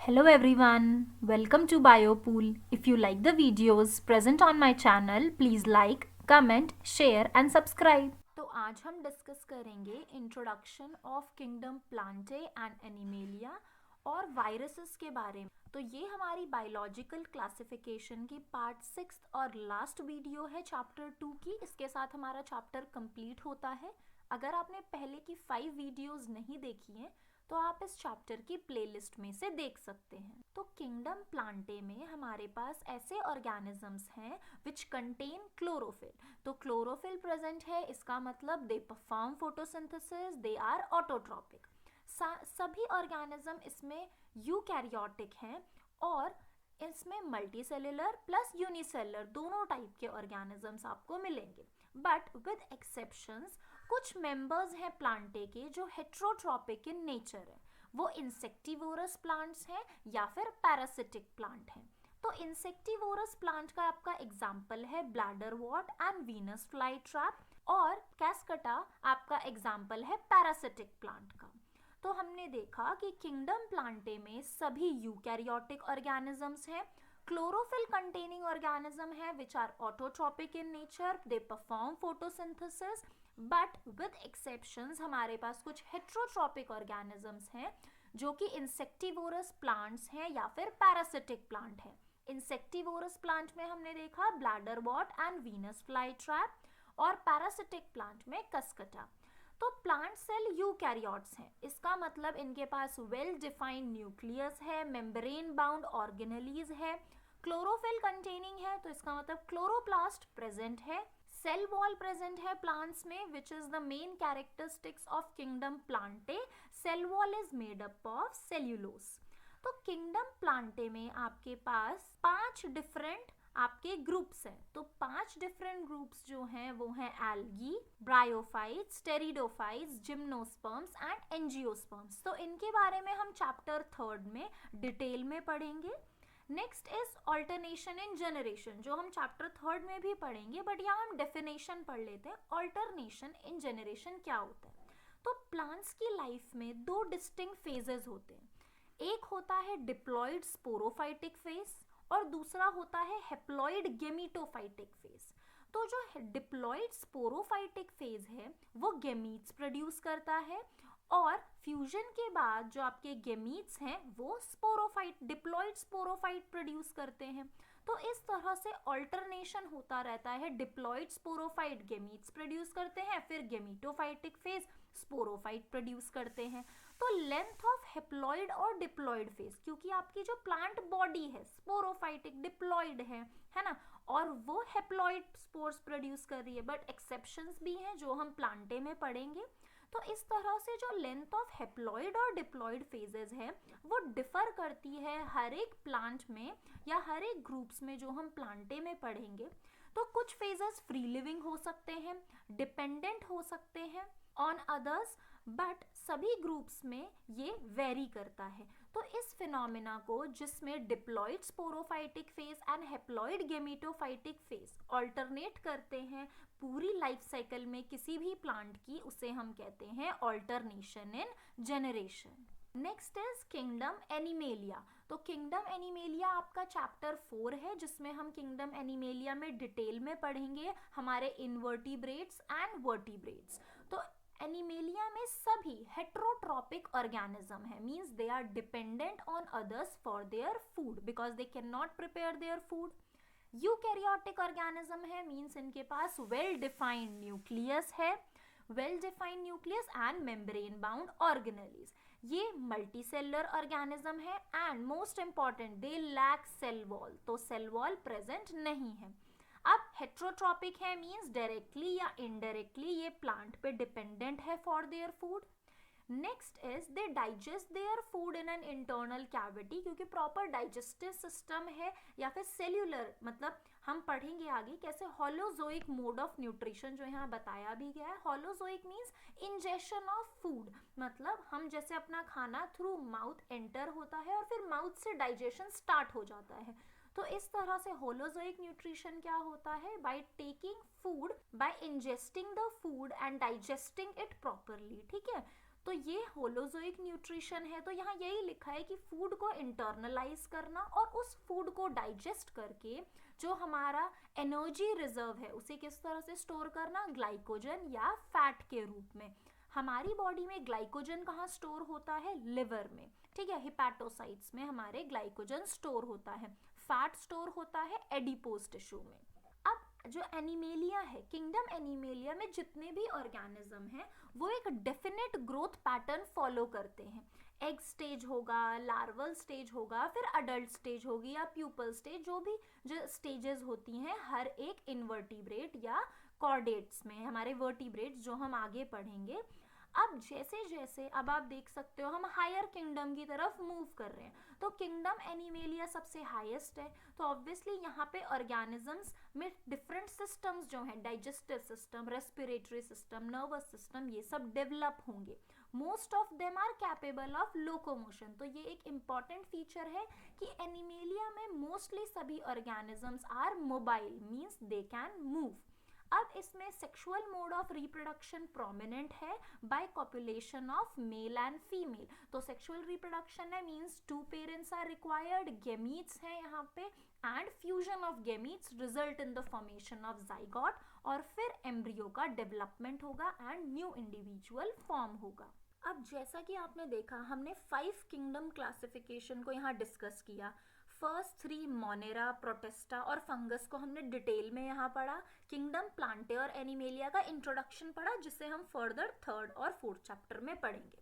Hello everyone, welcome to Biopool. If you like the videos present on my channel, please like, comment, share and subscribe. तो आज हम discuss करेंगे introduction of kingdom Plantae and animalia और viruses के बारे में। तो ये हमारी बायोलॉजिकल क्लासिफिकेशन की पार्ट 6 और लास्ट वीडियो है चैप्टर 2 की। इसके साथ हमारा चैप्टर कंप्लीट होता है। अगर आपने पहले की 5 वीडियोस नहीं देखी हैं तो आप इस चैप्टर की प्लेलिस्ट में से देख सकते हैं। तो किंगडम प्लांटे में हमारे पास ऐसे ऑर्गेनिजम्स हैं विच कंटेन क्लोरोफिल। तो क्लोरोफिल प्रेजेंट है, इसका मतलब they perform photosynthesis, they are autotrophic. सभी ऑर्गेनिज्म इसमें यूकैरियोटिक हैं और इसमें मल्टीसेलुलर प्लस यूनिसेलुलर दोनों टाइप के ऑर्गेनिजम्स आपको मिलेंगे। बट विद एक्सेप्शंस, कुछ मेंबर्स हैं प्लांटे के जो हेट्रोट्रॉपिक इन नेचर है। वो इंसेक्टिवोरस प्लांट्स हैं या फिर पैरासिटिक प्लांट हैं। तो इंसेक्टिवोरस प्लांट का आपका एग्जाम्पल है bladderwort and Venus fly trap, और कैस्कटा आपका एग्जाम्पल है पैरासिटिक प्लांट का। तो हमने देखा कि किंगडम प्लांटे में सभी यूकैरियोटिक ऑर्गेनिजम्स हैं, क्लोरोफिल कंटेनिंग ऑर्गेनिज्म है which are autotrophic in nature, they perform photosynthesis. But with exceptions हमारे पास कुछ हेट्रोट्रॉपिक ऑर्गेनिजम्स हैं जो कि इंसेक्टिवोरस प्लांट्स हैं या फिर पैरासिटिक प्लांट हैं। इंसेक्टिवोरस प्लांट में हमने देखा bladderwort and Venus fly trap, और पैरासिटिक प्लांट में कस्कटा। तो प्लांट सेल यूकैरियोट्स हैं, इसका मतलब इनके पास वेल डिफाइंड न्यूक्लियस है, मेम्ब्रेन बाउंड ऑर्गेनेलीज है, क्लोरोफिल कंटेनिंग है, तो इसका मतलब क्लोरोप्लास्ट प्रेजेंट है, सेल वॉल प्रेजेंट है प्लांट्स में which is the main characteristics of kingdom Plantae. Cell wall is made up of cellulose. तो किंगडम प्लांटे में आपके पास 5 डिफरेंट आपके ग्रुप्स हैं। तो 5 डिफरेंट ग्रुप्स जो हैं वो हैं algae, bryophytes, pteridophytes, gymnosperms and angiosperms. तो इनके बारे में हम चैप्टर 3 में डिटेल में पढ़ेंगे। Next is alternation in generation, जो हम चैप्टर 3 में भी पढ़ेंगे, बट यहाँ हम डेफिनेशन पढ़ लेते हैं। ऑल्टरनेशन इन जनरेशन क्या होता है? तो प्लांट्स की लाइफ में 2 डिस्टिंक्ट फेजेस होते हैं। एक होता है डिप्लॉइड स्पोरोफाइटिक फेज और दूसरा होता है हेप्लॉइड गेमीटोफाइटिक फेज। तो जो डिप्लॉइड स्पोरोफाइटिक फेज है वो गेमीट्स प्रोड्यूस करता है, और फ्यूजन के बाद जो आपके गेमीट्स हैं वो स्पोरोफाइट, डिप्लॉइड स्पोरोफाइट प्रोड्यूस करते हैं। तो इस तरह से ऑल्टरनेशन होता रहता है। डिप्लॉइड स्पोरोफाइट गेमीट्स प्रोड्यूस करते हैं, फिर गेमीटोफाइटिक फेज स्पोरोफाइट प्रोड्यूस करते हैं। तो लेंथ ऑफ हेप्लॉइड और डिप्लॉइड फेज, क्योंकि आपकी जो प्लांट बॉडी है स्पोरोफाइटिक डिप्लॉइड है ना, और वो हेप्लॉइड स्पोर्स प्रोड्यूस कर रही है, बट एक्सेप्शंस भी हैं जो हम प्लांटे में पढ़ेंगे। तो इस तरह से जो लेंथ ऑफ हेप्लॉइड और डिप्लॉइड फेजेस है वो डिफर करती है हर एक प्लांट में या हर एक ग्रुप्स में जो हम प्लांटे में पढ़ेंगे। तो कुछ फेजेस फ्री लिविंग हो सकते हैं, डिपेंडेंट हो सकते हैं ऑन अदर्स, बट सभी ग्रुप्स में ये वेरी करता है। तो इस फिनोमेना को, जिसमें diploid sporophytic phase and haploid gametophytic phase alternate करते हैं पूरी लाइफ साइकिल में किसी भी प्लांट की, उसे हम कहते हैं alternation in generation. Next is kingdom animalia. तो किंगडम एनिमेलिया आपका चैप्टर 4 है, जिसमें हम किंगडम एनिमेलिया में डिटेल में पढ़ेंगे हमारे इनवर्टिब्रेट्स एंड वर्टिब्रेट्स। तो एनिमेलिया में सभी हेट्रोट्रॉपिक ऑर्गेनिज्म है, means they are dependent on others for their food because they can not prepare their food. Eukaryotic organism है, मींस इनके पास वेल डिफाइंड न्यूक्लियस है, well defined nucleus and membrane bound organelles. ये multicellular organism है and most important they lack cell wall, तो cell wall present नहीं है। अब हेट्रोट्रॉपिक है, मींस डायरेक्टली या इनडायरेक्टली ये प्लांट पे डिपेंडेंट है for their food. Next is they digest their food in an internal cavity, क्योंकि प्रॉपर डाइजेस्टिव सिस्टम है, या फिर सेल्यूलर, मतलब हम पढ़ेंगे आगे कैसे होलोजोइक मोड ऑफ न्यूट्रिशन जो यहाँ बताया भी गया है। Holozoic means ingestion of food, मतलब हम जैसे अपना खाना थ्रू माउथ एंटर होता है और फिर माउथ से डाइजेशन स्टार्ट हो जाता है। तो इस तरह से होलोजोइक न्यूट्रिशन क्या होता है? By taking food, by ingesting the food and digesting it properly, ठीक है। तो ये होलोजोइक न्यूट्रिशन है। तो यहाँ यही लिखा है कि फूड को इंटरनलाइज करना और उस फूड को डाइजेस्ट करके जो हमारा एनर्जी रिजर्व है उसे किस तरह से स्टोर करना, ग्लाइकोजन या फैट के रूप में। हमारी बॉडी में ग्लाइकोजन कहाँ स्टोर होता है, लिवर में, ठीक है, हिपैटोसाइट्स में हमारे ग्लाइकोजन स्टोर होता है। फैट स्टोर होता है एडिपोज टिश्यू में। अब जो एनिमेलिया है, किंगडम एनिमेलिया में जितने भी ऑर्गेनिज्म हैं वो एक डेफिनेट ग्रोथ पैटर्न फॉलो करते हैं। एग स्टेज होगा, लार्वल स्टेज होगा, फिर अडल्ट स्टेज होगी या प्यूपल स्टेज, जो भी जो स्टेजेस होती हैं हर एक इनवर्टिब्रेट या कॉर्डेट्स में, हमारे वर्टिब्रेट्स जो हम आगे पढ़ेंगे। अब जैसे जैसे अब आप देख सकते हो हम हायर किंगडम की तरफ मूव कर रहे हैं। तो किंगडम एनिमेलिया सबसे हाईएस्ट है, तो ऑब्वियसली यहाँ पे ऑर्गेनिजम्स में डिफरेंट सिस्टम्स जो हैं, digestive system, respiratory system, nervous system, ये सब डेवलप होंगे। Most of them are capable of locomotion. तो ये एक इम्पॉर्टेंट फीचर है कि एनिमेलिया में मोस्टली सभी organisms are mobile, means they can move. अब इसमें sexual mode of reproduction prominent है by copulation of male and female. तो सेक्सुअल रिप्रोडक्शन है, means 2 parents are required, gametes हैं यहाँ पे, and fusion of gametes result in the formation of zygote, और फिर एम्ब्रियो का डेवलपमेंट होगा एंड न्यू इंडिविजुअल फॉर्म होगा। अब जैसा कि आपने देखा, हमने 5 किंगडम क्लासिफिकेशन को यहाँ डिस्कस किया। फर्स्ट 3 मोनेरा, प्रोटेस्टा और फंगस को हमने डिटेल में यहाँ पढ़ा। किंगडम प्लांटे और एनिमेलिया का इंट्रोडक्शन पढ़ा, जिसे हम फर्दर 3rd और 4th चैप्टर में पढ़ेंगे।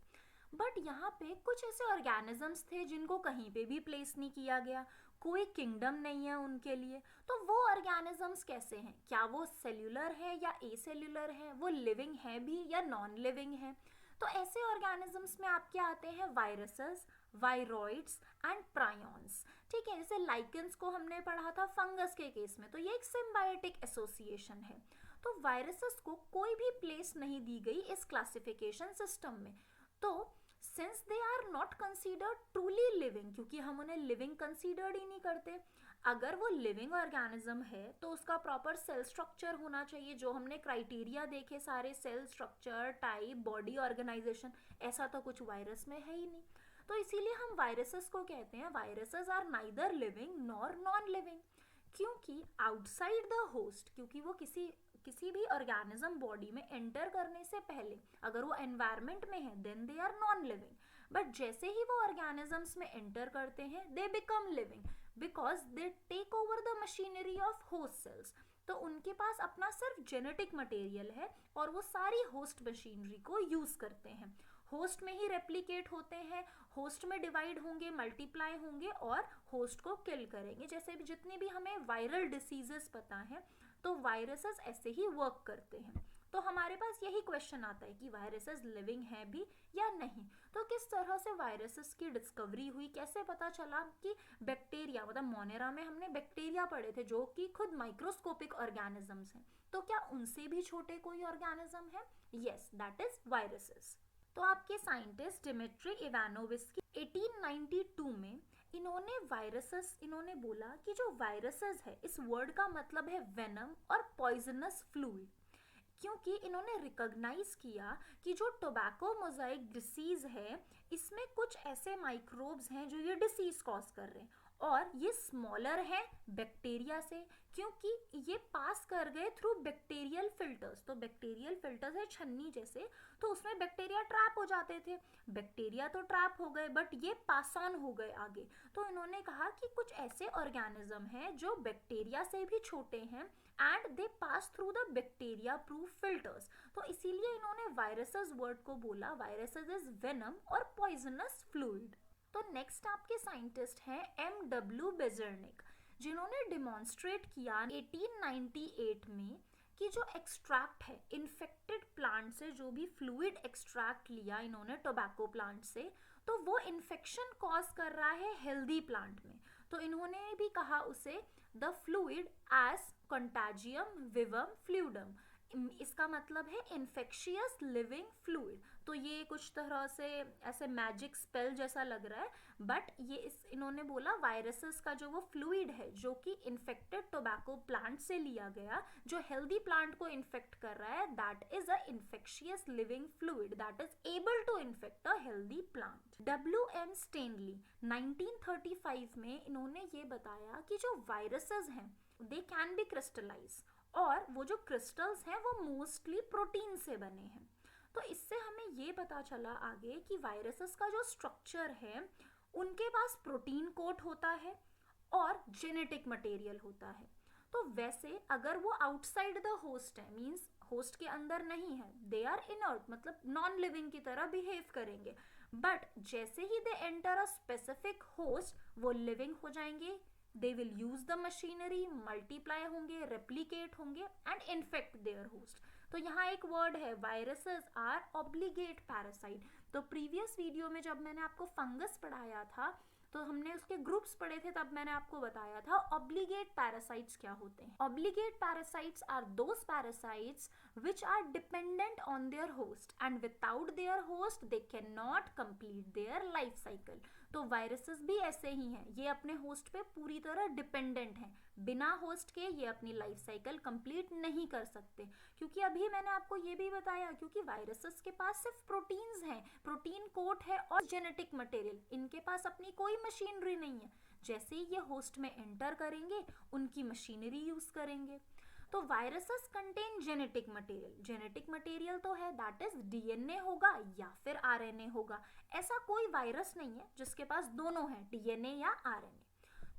बट यहाँ पे कुछ ऐसे ऑर्गेनिजम्स थे जिनको कहीं पे भी प्लेस नहीं किया गया, कोई किंगडम नहीं है उनके लिए। तो वो ऑर्गेनिजम्स कैसे हैं, क्या वो सेल्यूलर है या एसेल्यूलर है, वो लिविंग है भी या नॉन लिविंग है। तो ऐसे ऑर्गेनिजम्स में आपके आते हैं वायरसेस, वायरॉइड्स एंड प्रायॉन्स, ठीक है। जैसे लाइकेंस को हमने पढ़ा था फंगस के केस में, तो ये एक सिम्बायोटिक एसोसिएशन है। तो वायरसेस को कोई भी प्लेस नहीं दी गई इस क्लासिफिकेशन सिस्टम में। तो since they are not considered truly living, क्योंकि हम उन्हें लिविंग कंसीडर्ड ही नहीं करते। अगर वो लिविंग ऑर्गेनिज्म है तो उसका प्रॉपर सेल स्ट्रक्चर होना चाहिए, जो हमने क्राइटेरिया देखे सारे, cell structure, type, body organisation, ऐसा तो कुछ वायरस में है ही नहीं। तो इसीलिए हम वायरसेस को कहते हैं viruses are neither living nor non living, क्योंकि आउटसाइड द होस्ट, क्योंकि वो किसी भी ऑर्गेनिज्म बॉडी में एंटर करने से पहले अगर वो एनवायरनमेंट में है then they are non living. But जैसे ही वो ऑर्गेनिजम्स में एंटर करते हैं they become living, because they take over the machinery of host cells. तो उनके पास अपना सिर्फ जेनेटिक मटेरियल है और वो सारी होस्ट मशीनरी को यूज करते हैं। होस्ट में ही रेप्लिकेट होते हैं, होस्ट में डिवाइड होंगे, मल्टीप्लाई होंगे और होस्ट को किल करेंगे। जैसे भी जितनी भी हमें वायरल डिसीजेस पता है, तो वायरसेस ऐसे ही वर्क करते हैं। तो हमारे पास यही क्वेश्चन आता है कि वायरसेस लिविंग है भी या नहीं। तो किस तरह से वायरसेस की डिस्कवरी हुई, कैसे पता चला कि बैक्टीरिया, मतलब मोनेरा में हमने बैक्टीरिया पढ़े थे जो कि खुद माइक्रोस्कोपिक ऑर्गेनिजम्स हैं, तो क्या उनसे भी छोटे कोई ऑर्गेनिज्म है? Yes, that is viruses. तो आपके साइंटिस्ट डिमिट्री इवानोविस्की 1892 में इन्होंने बोला कि जो वायरसेस है, इस वर्ड का मतलब है वेनम और पॉइजनस फ्लूइड, क्योंकि इन्होंने रिकॉग्नाइज किया कि जो टोबैको मोजाइक डिसीज है इसमें कुछ ऐसे माइक्रोब्स हैं जो ये डिसीज कॉज कर रहे हैं, और ये स्मॉलर है बैक्टीरिया से, क्योंकि ये पास कर गए थ्रू बैक्टीरियल फिल्टर्स। तो बैक्टीरियल फिल्टर्स है छन्नी जैसे, तो उसमें बैक्टीरिया ट्रैप हो जाते थे। बैक्टीरिया तो ट्रैप हो गए बट ये पास ऑन हो गए आगे। तो इन्होंने कहा कि कुछ ऐसे ऑर्गेनिज्म हैं जो बैक्टीरिया से भी छोटे हैं and they pass through the bacteria proof filters. तो इसीलिए इन्होंने वायरसेस वर्ड को बोला, वायरसेस इज वेनम और पॉइजनस फ्लूइड। तो नेक्स्ट आपके साइंटिस्ट हैं M.W. बेजर्निक, जिन्होंने डिमॉन्स्ट्रेट किया 1898 में कि जो एक्सट्रैक्ट है इन्फेक्टेड प्लांट से, जो भी फ्लूइड एक्सट्रैक्ट लिया इन्होंने टोबैको प्लांट से, तो वो इन्फेक्शन कॉज कर रहा है हेल्दी प्लांट में। तो इन्होंने भी कहा उसे द फ्लूइड एज कंटाजियम विवम फ्लूइडम, इसका मतलब है इन्फेक्शियस लिविंग फ्लूइड। तो ये कुछ तरह से ऐसे मैजिक स्पेल जैसा लग रहा है, बट ये इन्होंने बोला वायरसेस का जो वो फ्लूइड है जो कि इन्फेक्टेड टोबैको प्लांट से लिया गया, जो हेल्दी प्लांट को इन्फेक्ट कर रहा है, that is a infectious living fluid that is able to infect a healthy plant. W.M. Stanley 1935 में इन्होंने ये बताया कि जो वायरसेस हैं दे कैन बी क्रिस्टलाइज, और वो जो क्रिस्टल्स हैं वो मोस्टली प्रोटीन से बने हैं। तो इससे हमें ये पता चला आगे कि वायरसेस का जो स्ट्रक्चर है उनके पास प्रोटीन कोट होता है और जेनेटिक मटेरियल होता है। तो वैसे अगर वो आउटसाइड द होस्ट है, मींस होस्ट के अंदर नहीं है, दे आर इनर्ट, मतलब नॉन लिविंग की तरह बिहेव करेंगे, बट जैसे ही they enter a specific host वो लिविंग हो जाएंगे, they will use the machinery, multiply होंगे, रेप्लिकेट होंगे एंड इन्फेक्ट देयर होस्ट। तो यहाँ एक वर्ड है, वायरसेस आर ऑब्लिगेट पैरासाइट। तो प्रीवियस वीडियो में जब मैंने आपको फंगस पढ़ाया था तो हमने उसके ग्रुप्स पढ़े थे, तब मैंने आपको बताया था ऑब्लिगेट पैरासाइट्स क्या होते हैं। Obligate parasites are those parasites which are dependent on their host and without their host they can not complete their life cycle. तो वायरसेस भी ऐसे ही हैं, ये अपने होस्ट पे पूरी तरह डिपेंडेंट हैं, बिना होस्ट के ये अपनी लाइफ साइकिल कंप्लीट नहीं कर सकते। क्योंकि अभी मैंने आपको ये भी बताया, क्योंकि वायरसेस के पास सिर्फ प्रोटीन्स हैं, प्रोटीन कोट है और जेनेटिक मटेरियल, इनके पास अपनी कोई मशीनरी नहीं है। जैसे ही ये होस्ट में एंटर करेंगे उनकी मशीनरी यूज करेंगे। तो viruses contain genetic material, genetic material तो है दैट इज डीएनए होगा या फिर आरएनए होगा। ऐसा कोई वायरस नहीं है जिसके पास दोनों है, डीएनए या आरएनए।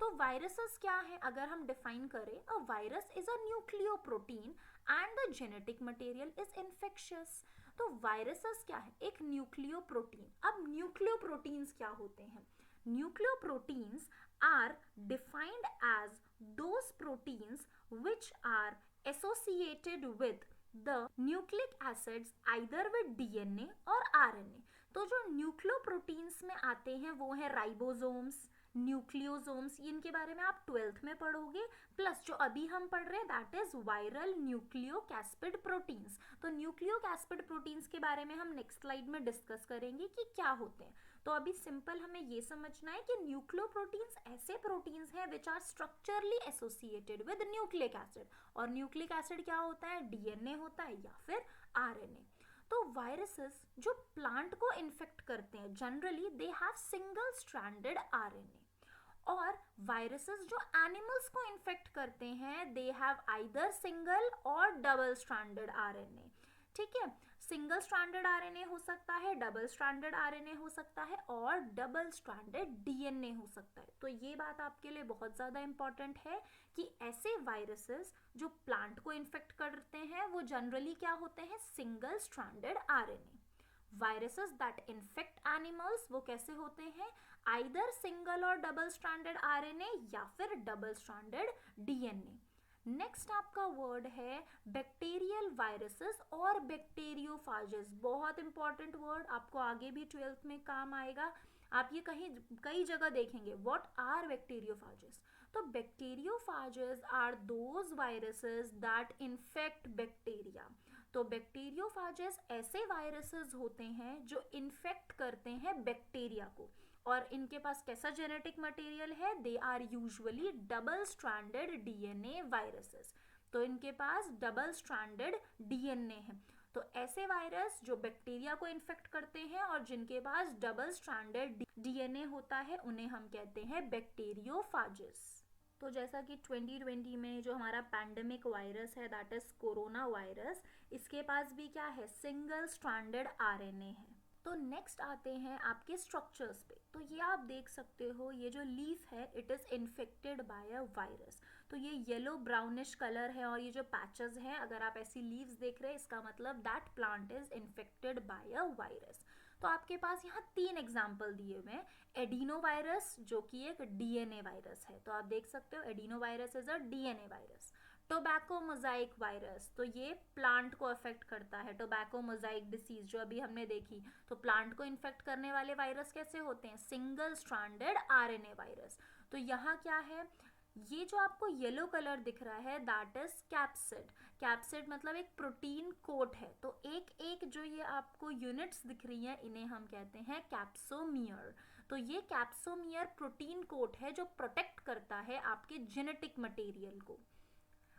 तो वायरसेस क्या है अगर हम डिफाइन करें, a virus is a nucleoprotein and the genetic material is infectious. तो वायरसेस क्या है, एक न्यूक्लियोप्रोटीन। अब न्यूक्लियोप्रोटीन्स क्या होते हैं? Nucleoproteins are defined as those proteins which are associated with the nucleic acids either with DNA और RNA। तो जो न्यूक्लियोप्रोटीन्स में आते हैं वो है राइबोसोम्स, न्यूक्लियोसोम्स, इनके बारे में आप 12th में पढ़ोगे, प्लस जो अभी हम पढ़ रहे हैं दैट इज वायरल न्यूक्लियोकैस्पिड प्रोटीन्स। तो न्यूक्लियोकैस्पिड प्रोटीन्स के बारे में हम नेक्स्ट स्लाइड में डिस्कस करेंगे कि क्या होते हैं। तो अभी सिंपल हमें ये समझना है कि न्यूक्लियोप्रोटीन्स ऐसे प्रोटीन्स हैं which are structurally associated with nucleic acid, और न्यूक्लिक एसिड क्या होता है, डीएनए होता है या फिर आरएनए। तो वायरसेस जो प्लांट को इन्फेक्ट करते हैं generally they have single stranded RNA, और वायरसेस जो एनिमल्स को इन्फेक्ट करते हैं दे हैव आइदर सिंगल और डबल स्ट्रैंडेड आरएनए। ठीक है, सिंगल स्ट्रैंडेड आरएनए हो सकता है, डबल स्ट्रैंडेड आरएनए हो सकता है, और डबल स्ट्रैंडेड डीएनए हो सकता है। तो ये बात आपके लिए बहुत ज़्यादा इंपॉर्टेंट है कि ऐसे वायरसेस जो प्लांट को इन्फेक्ट करते हैं वो जनरली क्या होते हैं, single stranded RNA. Viruses that infect animals वो कैसे होते हैं, आइदर सिंगल और डबल स्ट्रैंडेड आरएनए या फिर डबल स्ट्रैंडेड डीएनए। नेक्स्ट आपका वर्ड है बैक्टीरियल वायरसेस और बैक्टीरियोफाजेस। बहुत इंपॉर्टेंट वर्ड, आपको आगे भी 12th में काम आएगा, आप ये कई जगह देखेंगे। What are bacteriophages? तो bacteriophages are those viruses that infect bacteria. तो बैक्टीरियोफाजेस ऐसे वायरसेस होते हैं जो इन्फेक्ट करते हैं बैक्टीरिया को, और इनके पास कैसा जेनेटिक मटेरियल है, they are usually double stranded DNA viruses. तो इनके पास डबल स्ट्रैंडेड डीएनए है। तो ऐसे वायरस जो बैक्टीरिया को इन्फेक्ट करते हैं और जिनके पास डबल स्ट्रैंडेड डीएनए होता है उन्हें हम कहते हैं बैक्टीरियोफाजेस। तो जैसा कि 2020 में जो हमारा पैंडेमिक वायरस है दैट इज कोरोना वायरस, इसके पास भी क्या है, सिंगल स्ट्रैंडेड आरएनए है। तो नेक्स्ट आते हैं आपके स्ट्रक्चर्स पे। तो ये आप देख सकते हो, ये जो लीफ है it is infected by a virus. तो ये येलो ब्राउनिश कलर है, और ये जो पैचेस हैं अगर आप ऐसी लीव्स देख रहे हैं इसका मतलब that plant is infected by a virus. तो आपके पास यहाँ 3 एग्जाम्पल दिए हुए हैं। एडिनो वायरस जो कि एक डीएनए वायरस है, तो आप देख सकते हो adeno virus is a DNA virus. Tobacco Mosaic virus, तो ये प्लांट को अफेक्ट करता है, टोबैको मोजाइक डिसीज जो अभी हमने देखी। तो प्लांट को इन्फेक्ट करने वाले वायरस कैसे होते हैं, सिंगल स्ट्रैंडेड आरएनए वायरस। तो यहाँ क्या है, ये जो आपको येलो कलर दिख रहा है दैट इज कैप्सिड। कैप्सिड मतलब एक प्रोटीन कोट है। तो एक एक जो ये आपको यूनिट्स दिख रही हैं इन्हें हम कहते हैं कैप्सोमियर। तो ये कैप्सोमियर प्रोटीन कोट है जो प्रोटेक्ट करता है आपके जेनेटिक मटेरियल को।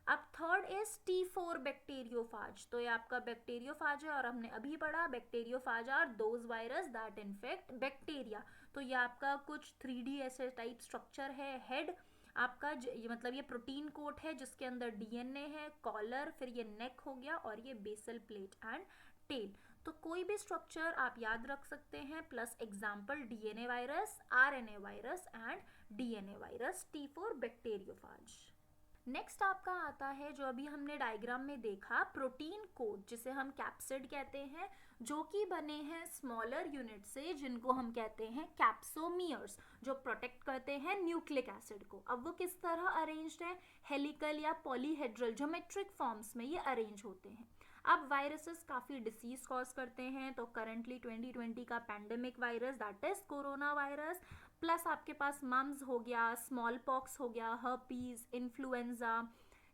अब थर्ड इज T4 बैक्टीरियोफाज। तो ये आपका बैक्टीरियोफाज है और हमने अभी पढ़ा bacteriophage are those virus that infect bacteria. तो ये आपका कुछ 3D ऐसे टाइप स्ट्रक्चर है। हेड आपका मतलब ये प्रोटीन कोट है जिसके अंदर DNA है, कॉलर, फिर ये नेक हो गया और ये बेसल प्लेट एंड टेल। तो कोई भी स्ट्रक्चर आप याद रख सकते हैं plus example DNA virus, RNA virus and DNA virus, T4 bacteriophage. Next आपका आता है जो अभी हमने डायग्राम में देखा प्रोटीन कोट जिसे हम कैप्सिड कहते हैं, जो कि बने हैं स्मॉलर यूनिट से जिनको हम कहते हैं कैप्सोमियर्स, जो प्रोटेक्ट करते हैं न्यूक्लिक एसिड को। अब वो किस तरह अरेंज्ड है, हेलिकल या पॉलीहेड्रल ज्योमेट्रिक फॉर्म्स में ये अरेंज होते हैं। अब वायरसेस काफ़ी डिसीज कॉज करते हैं। तो करंटली 2020 का pandemic virus that is corona virus, plus आपके पास मम्स हो गया, स्मॉल पॉक्स हो गया, हर्पीज, इन्फ्लुएंजा,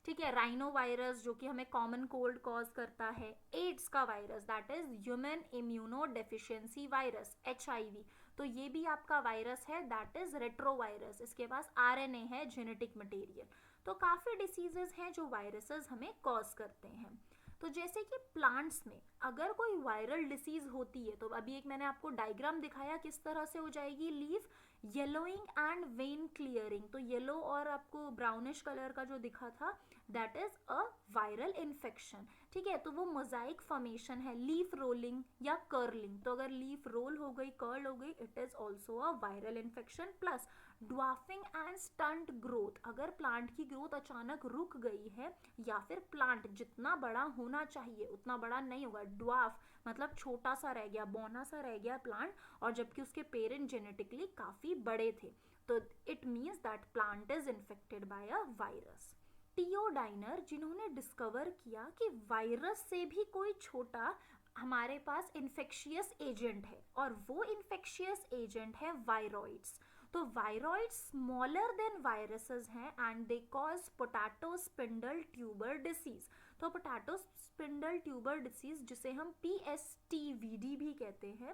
ठीक है, राइनो वायरस जो कि हमें कॉमन कोल्ड कॉज करता है, एड्स का virus that is human immuno deficiency virus HIV। तो ये भी आपका वायरस है दैट इज रेट्रो वायरस, इसके पास RNA है जेनेटिक मटेरियल। तो काफ़ी डिसीजेज हैं जो वायरसेस हमें कॉज करते हैं। तो जैसे कि प्लांट्स में अगर कोई वायरल डिसीज होती है तो अभी एक मैंने आपको डायग्राम दिखाया किस तरह से हो जाएगी, leaf yellowing and when clearing. तो येलो और आपको ब्राउनिश कलर का जो दिखा था that is a viral infection, ठीक है। तो वो मोजाइक फॉर्मेशन है, लीफ रोलिंग या कर्लिंग। तो अगर लीफ रोल हो गई, कर्ल हो गई, it is also a viral infection. Plus dwarfing and stunt growth, अगर प्लांट की ग्रोथ अचानक रुक गई है या फिर प्लांट जितना बड़ा होना चाहिए उतना बड़ा नहीं होगा, ड्वार्फ मतलब छोटा सा रह गया, बौना सा रह गया प्लांट, और जबकि उसके पेरेंट जेनेटिकली काफ़ी बड़े थे, तो it means that plant is infected by a virus. टियोडाइनर जिन्होंने डिस्कवर किया कि वायरस से भी कोई छोटा हमारे पास इन्फेक्शियस एजेंट है, और वो इन्फेक्शियस एजेंट है वायरॉइड्स। तो वायरॉइड्स स्मॉलर देन वायरसेस हैं and they cause potato spindle tuber disease. तो पोटैटो स्पिंडल ट्यूबर डिसीज जिसे हम PSTVD भी कहते हैं,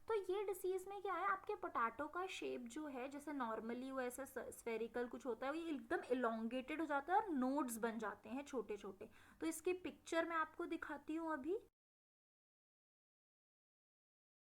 तो ये डिसीज में क्या है, आपके पोटैटो का शेप जो है जैसे नॉर्मली वो ऐसे स्फेरिकल कुछ होता है, वो ये एकदम इलोंगेटेड हो जाता है और नोड्स बन जाते हैं छोटे छोटे। तो इसकी पिक्चर मैं आपको दिखाती हूँ अभी।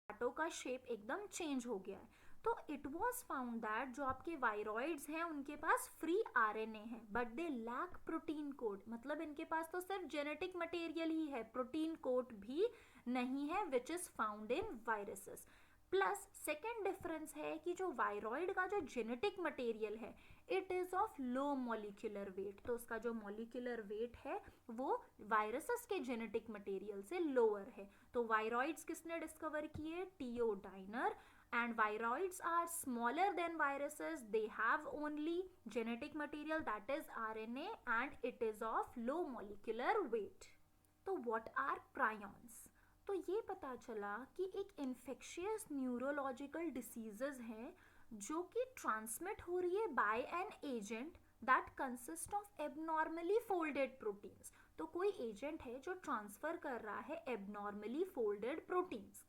पोटैटो का शेप एकदम चेंज हो गया है। तो इट वॉज फाउंड दैट जो आपके वायरॉइड्स हैं उनके पास फ्री RNA है but they lack protein coat, मतलब इनके पास तो सिर्फ जेनेटिक मटेरियल ही है, प्रोटीन कोड भी नहीं है विच is found in viruses. Plus second difference है कि जो वायरॉइड का जो जेनेटिक मटेरियल है it is of low molecular weight. तो उसका जो मॉलिक्यूलर वेट है वो वायरसेस के जेनेटिक मटेरियल से लोअर है। तो वायरॉइड्स किसने डिस्कवर किए, टियोडाइनर। And viroids are smaller than viruses, they have only genetic material that is RNA and it is of low molecular weight. तो what are prions? तो ये पता चला कि एक इन्फेक्शियस न्यूरोलॉजिकल डिसीजेज हैं जो कि ट्रांसमिट हो रही है by an agent that consist of abnormally folded proteins. तो कोई एजेंट है जो ट्रांसफर कर रहा है एबनॉर्मली फोल्डेड प्रोटीन्स,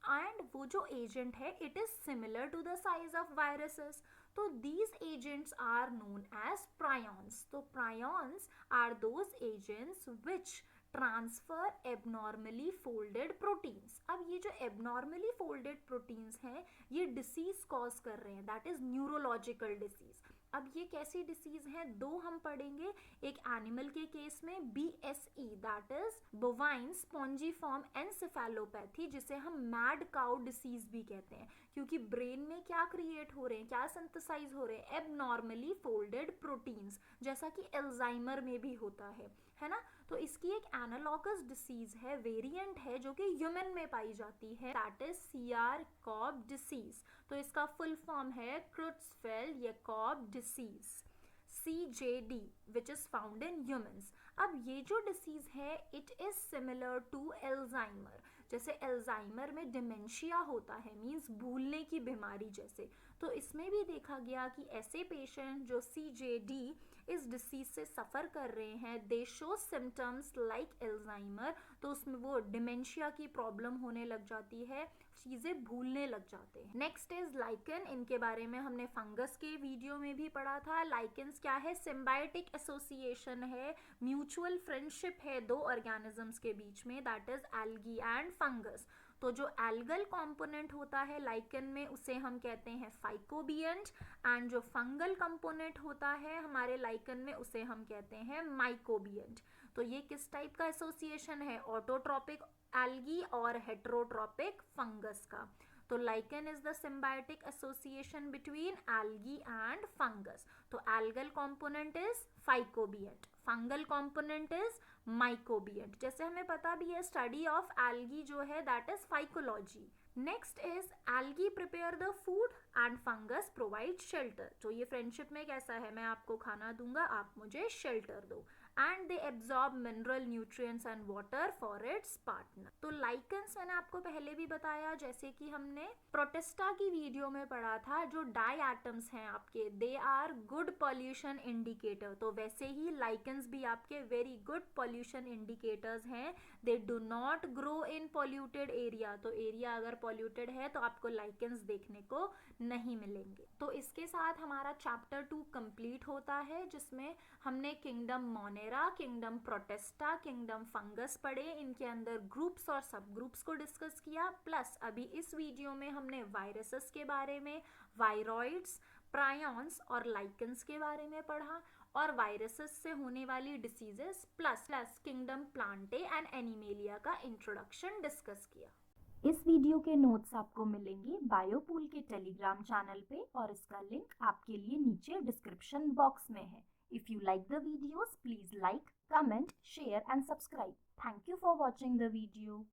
एंड वो जो एजेंट है it is similar to the size of viruses. तो these agents are known as prions. तो prions are those agents which transfer abnormally folded proteins. अब ये जो एबनॉर्मली फोल्डेड प्रोटीन्स हैं ये डिसीज कॉज कर रहे हैं, दैट इज न्यूरोलॉजिकल डिसीज। अब ये कैसी डिसीज है, दो हम पढ़ेंगे। एक एनिमल के केस में BSE that is bovine spongiform encephalopathy, जिसे हम मैड काउ डिसीज भी कहते हैं, क्योंकि ब्रेन में क्या क्रिएट हो रहे हैं, क्या सिंथेसाइज हो रहे हैं, एबनॉर्मली फोल्डेड प्रोटीन्स, जैसा कि एल्जाइमर में भी होता है ना। तो इसकी एक एनालॉगस डिसीज है, वेरिएंट है जो कि ह्यूमन में पाई जाती है, दैट इज CR-CoB डिसीज। तो इसका फुल फॉर्म है Creutzfeldt Jakob disease, CJD, which is found in humans. अब ये जो डिसीज है it is similar to Alzheimer. जैसे एल्जाइमर में डिमेंशिया होता है, मीन्स भूलने की बीमारी जैसे, तो इसमें भी देखा गया कि ऐसे पेशेंट जो CJD इस डिसीज से सफ़र कर रहे हैं, दे शो सिम्टम्स लाइक एल्जाइमर, तो उसमें वो डिमेंशिया की प्रॉब्लम होने लग जाती है, चीज़ें भूलने लग जाते हैं। Next is lichen. इनके बारे में हमने फंगस के वीडियो में भी पढ़ा था। लाइकन्स क्या है? सिम्बायोटिक एसोसिएशन है, म्यूचुअल फ्रेंडशिप है दो ऑर्गेनिजम्स के बीच में, that is algae and fungus. तो जो एल्गल कंपोनेंट होता है लाइकन में उसे हम कहते हैं फाइकोबियंट, एंड जो फंगल कंपोनेंट होता है हमारे लाइकन में उसे हम कहते हैं माइकोबियंट। तो ये किस टाइप का एसोसिएशन है? ऑटोट्रॉपिक एल्गी और हेटेरोट्रॉपिक फंगस का। तो lichen is the symbiotic association between algae and fungus. तो algal component is phycobiont, fungal component is mycobiont. जैसे हमें पता भी है स्टडी ऑफ एल्गी जो है that is phycology. Next is algae prepare the food and fungus provide shelter. तो ये फ्रेंडशिप में कैसा है? मैं आपको खाना दूंगा, आप मुझे शेल्टर दो, and they absorb mineral nutrients and water for its partner. तो लाइकन्स मैंने आपको पहले भी बताया, जैसे कि हमने प्रोटिस्टा की वीडियो में पढ़ा था, जो डाई एटम्स हैं आपके, they are good pollution indicator. तो वैसे ही लाइकन्स भी आपके वेरी गुड पॉल्यूशन इंडिकेटर्स हैं। They do not grow in polluted area. तो एरिया अगर पॉल्यूटेड है तो आपको लाइकन्स देखने को नहीं मिलेंगे। तो इसके साथ हमारा चैप्टर 2 कंप्लीट होता है, जिसमें हमने kingdom Monera, kingdom protista, kingdom fungus पढ़े, इनके अंदर ग्रुप्स और सब ग्रुप्स को डिस्कस किया। प्लस अभी इस वीडियो में हमने वायरसेस के बारे में, वायरॉइड्स, प्रायॉन्स और लाइकन्स के बारे में पढ़ा, और वायरसेस से होने वाली diseases plus kingdom Plantae and animalia का इंट्रोडक्शन डिस्कस किया। इस वीडियो के नोट्स आपको मिलेंगे बायोपूल के टेलीग्राम चैनल पे, और इसका लिंक आपके लिए नीचे डिस्क्रिप्शन बॉक्स में है। If you like the videos, please like, comment, share and subscribe. Thank you for watching the video.